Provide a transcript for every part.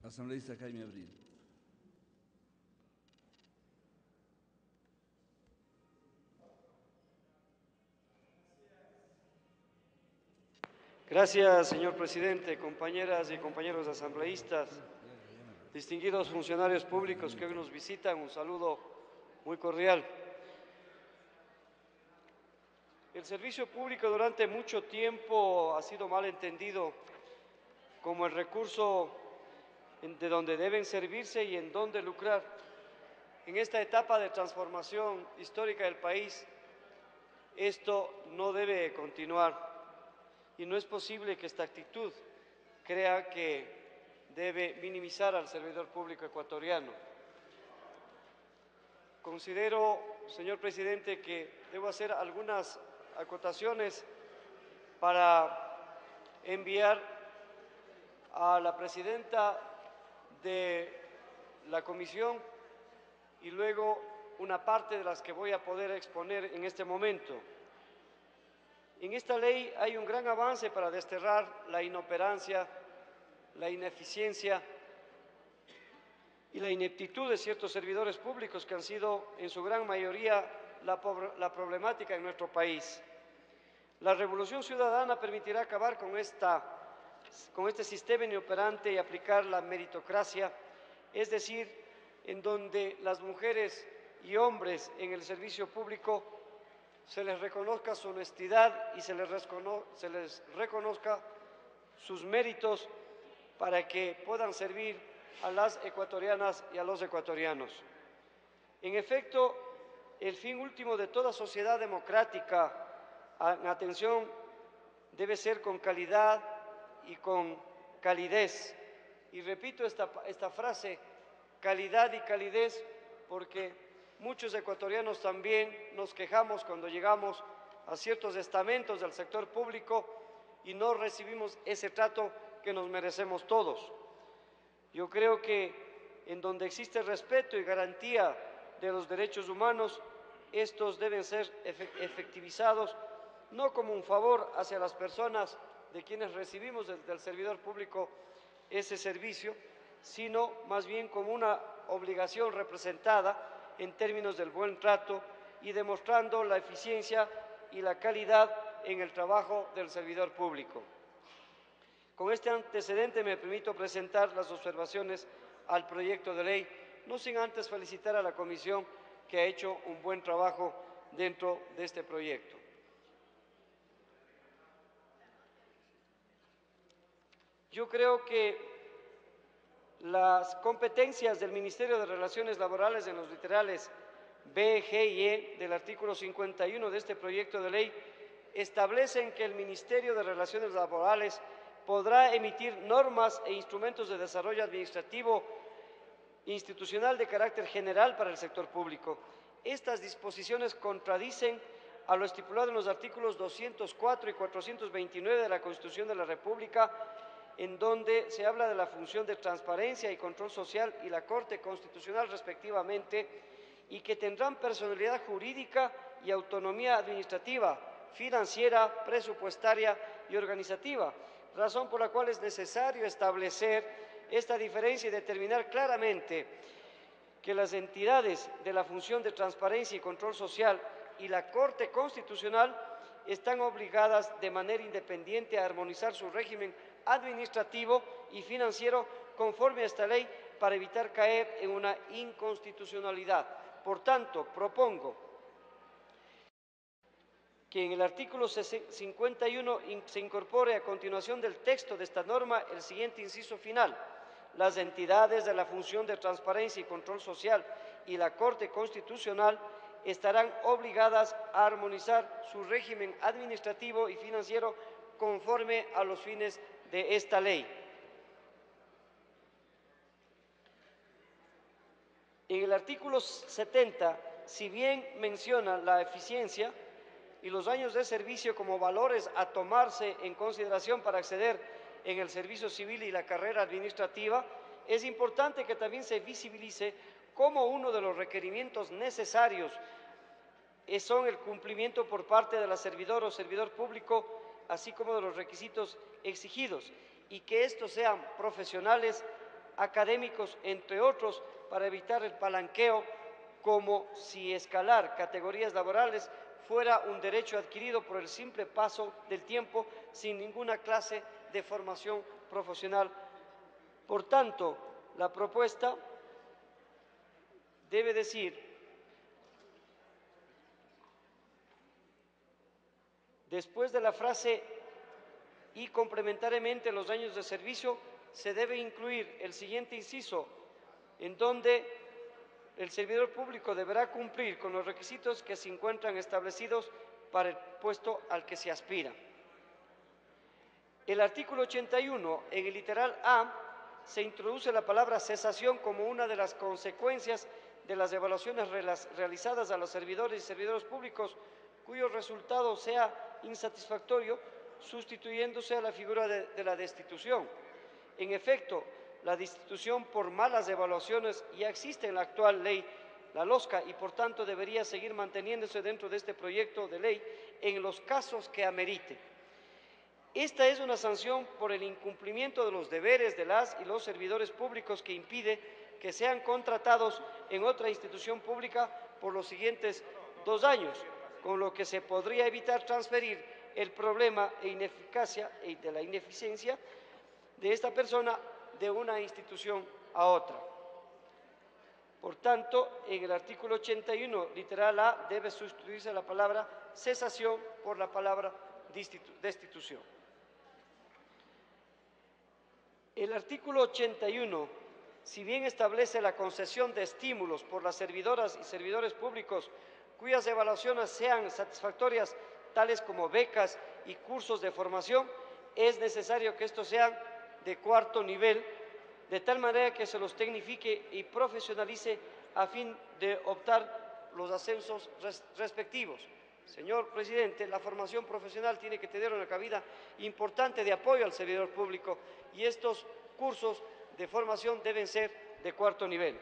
Asambleísta Jaime Abril. Gracias, señor presidente, compañeras y compañeros asambleístas, distinguidos funcionarios públicos que hoy nos visitan, un saludo muy cordial. El servicio público durante mucho tiempo ha sido mal entendido como el recurso de donde deben servirse y en donde lucrar. En esta etapa de transformación histórica del país, esto no debe continuar y no es posible que esta actitud crea que debe minimizar al servidor público ecuatoriano. Considero, señor presidente, que debo hacer algunas acotaciones para enviar a la presidenta de la comisión y luego una parte de las que voy a poder exponer en este momento. En esta ley hay un gran avance para desterrar la inoperancia, la ineficiencia y la ineptitud de ciertos servidores públicos que han sido en su gran mayoría la problemática en nuestro país. La revolución ciudadana permitirá acabar con este sistema inoperante y aplicar la meritocracia, es decir, en donde las mujeres y hombres en el servicio público se les reconozca su honestidad y se les reconozca sus méritos para que puedan servir a las ecuatorianas y a los ecuatorianos. En efecto, el fin último de toda sociedad democrática en atención debe ser con calidad y con calidez. Y repito esta frase, calidad y calidez, porque muchos ecuatorianos también nos quejamos cuando llegamos a ciertos estamentos del sector público y no recibimos ese trato que nos merecemos todos. Yo creo que en donde existe respeto y garantía de los derechos humanos, estos deben ser efectivizados no como un favor hacia las personas de quienes recibimos del servidor público ese servicio, sino más bien como una obligación representada en términos del buen trato y demostrando la eficiencia y la calidad en el trabajo del servidor público. Con este antecedente me permito presentar las observaciones al proyecto de ley, no sin antes felicitar a la comisión que ha hecho un buen trabajo dentro de este proyecto. Yo creo que las competencias del Ministerio de Relaciones Laborales en los literales B, G y E del artículo 51 de este proyecto de ley establecen que el Ministerio de Relaciones Laborales podrá emitir normas e instrumentos de desarrollo administrativo institucional de carácter general para el sector público. Estas disposiciones contradicen a lo estipulado en los artículos 204 y 429 de la Constitución de la República, en donde se habla de la función de transparencia y control social y la Corte Constitucional respectivamente, y que tendrán personalidad jurídica y autonomía administrativa, financiera, presupuestaria y organizativa, razón por la cual es necesario establecer esta diferencia y determinar claramente que las entidades de la función de transparencia y control social y la Corte Constitucional están obligadas de manera independiente a armonizar su régimen administrativo y financiero conforme a esta ley para evitar caer en una inconstitucionalidad. Por tanto, propongo que en el artículo 51 se incorpore a continuación del texto de esta norma el siguiente inciso final: las entidades de la función de transparencia y control social y la Corte Constitucional estarán obligadas a armonizar su régimen administrativo y financiero conforme a los fines de esta ley. En el artículo 70, si bien menciona la eficiencia y los años de servicio como valores a tomarse en consideración para acceder en el servicio civil y la carrera administrativa, es importante que también se visibilice como uno de los requerimientos necesarios son el cumplimiento por parte de la servidora o servidor público, así como de los requisitos exigidos, y que estos sean profesionales, académicos, entre otros, para evitar el palanqueo, como si escalar categorías laborales fuera un derecho adquirido por el simple paso del tiempo sin ninguna clase de formación profesional. Por tanto, la propuesta debe decir: después de la frase "y complementariamente los años de servicio", se debe incluir el siguiente inciso, en donde el servidor público deberá cumplir con los requisitos que se encuentran establecidos para el puesto al que se aspira. El artículo 81, en el literal A, se introduce la palabra cesación como una de las consecuencias de las evaluaciones realizadas a los servidores y servidores públicos cuyo resultado sea insatisfactorio, sustituyéndose a la figura de la destitución. En efecto, la destitución por malas evaluaciones ya existe en la actual ley, la LOSCA, y por tanto debería seguir manteniéndose dentro de este proyecto de ley en los casos que amerite. Esta es una sanción por el incumplimiento de los deberes de las y los servidores públicos que impide que sean contratados en otra institución pública por los siguientes 2 años, con lo que se podría evitar transferir el problema e ineficacia y de la ineficiencia de esta persona de una institución a otra. Por tanto, en el artículo 81, literal A, debe sustituirse la palabra cesación por la palabra destitución. El artículo 81, si bien establece la concesión de estímulos por las servidoras y servidores públicos cuyas evaluaciones sean satisfactorias, tales como becas y cursos de formación, es necesario que estos sean de cuarto nivel, de tal manera que se los tecnifique y profesionalice a fin de optar los ascensos respectivos. Señor presidente, la formación profesional tiene que tener una cabida importante de apoyo al servidor público y estos cursos de formación deben ser de cuarto nivel.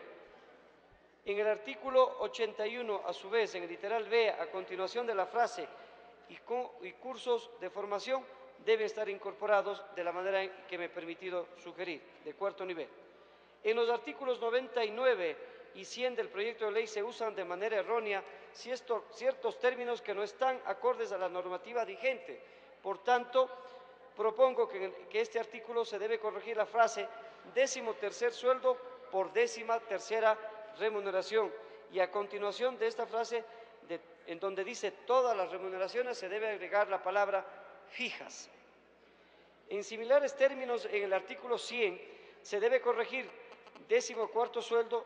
En el artículo 81, a su vez, en el literal B, a continuación de la frase "y cursos de formación", deben estar incorporados de la manera que me he permitido sugerir, de cuarto nivel. En los artículos 99 y 100 del proyecto de ley se usan de manera errónea ciertos términos que no están acordes a la normativa vigente. Por tanto, propongo que este artículo se debe corregir la frase "13º sueldo por 13ª remuneración", y a continuación de esta frase, en donde dice "todas las remuneraciones", se debe agregar la palabra "fijas". En similares términos, en el artículo 100 se debe corregir "14º sueldo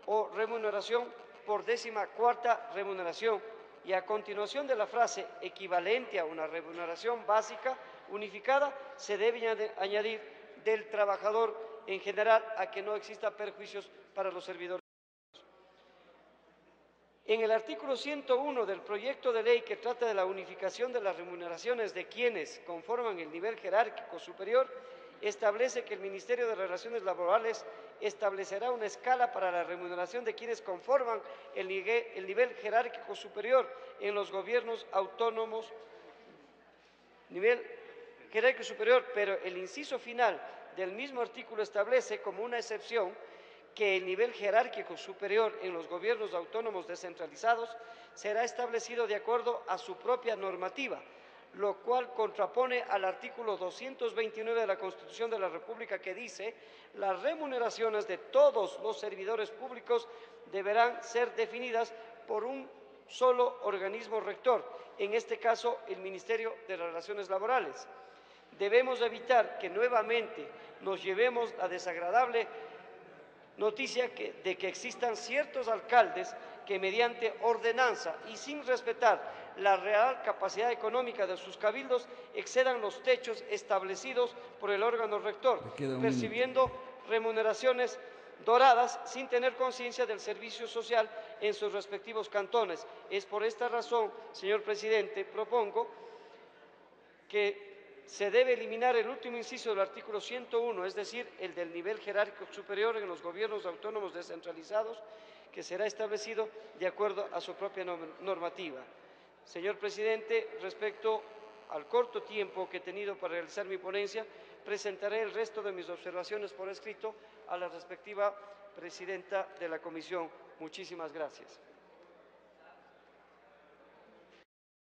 o remuneración por 14ª remuneración", y a continuación de la frase "equivalente a una remuneración básica unificada", se debe añadir "del trabajador en general", a que no exista perjuicios para los servidores. En el artículo 101 del proyecto de ley, que trata de la unificación de las remuneraciones de quienes conforman el nivel jerárquico superior, establece que el Ministerio de Relaciones Laborales establecerá una escala para la remuneración de quienes conforman el nivel jerárquico superior en los gobiernos autónomos, nivel jerárquico superior, pero el inciso final del mismo artículo establece como una excepción que el nivel jerárquico superior en los gobiernos autónomos descentralizados será establecido de acuerdo a su propia normativa, lo cual contrapone al artículo 229 de la Constitución de la República, que dice: las remuneraciones de todos los servidores públicos deberán ser definidas por un solo organismo rector, en este caso el Ministerio de Relaciones Laborales. Debemos evitar que nuevamente nos llevemos la desagradable noticia de que existan ciertos alcaldes que, mediante ordenanza y sin respetar la real capacidad económica de sus cabildos, excedan los techos establecidos por el órgano rector, percibiendo remuneraciones doradas sin tener conciencia del servicio social en sus respectivos cantones. Es por esta razón, señor presidente, propongo que se debe eliminar el último inciso del artículo 101, es decir, el del nivel jerárquico superior en los gobiernos autónomos descentralizados, que será establecido de acuerdo a su propia normativa. Señor presidente, respecto al corto tiempo que he tenido para realizar mi ponencia, presentaré el resto de mis observaciones por escrito a la respectiva presidenta de la comisión. Muchísimas gracias.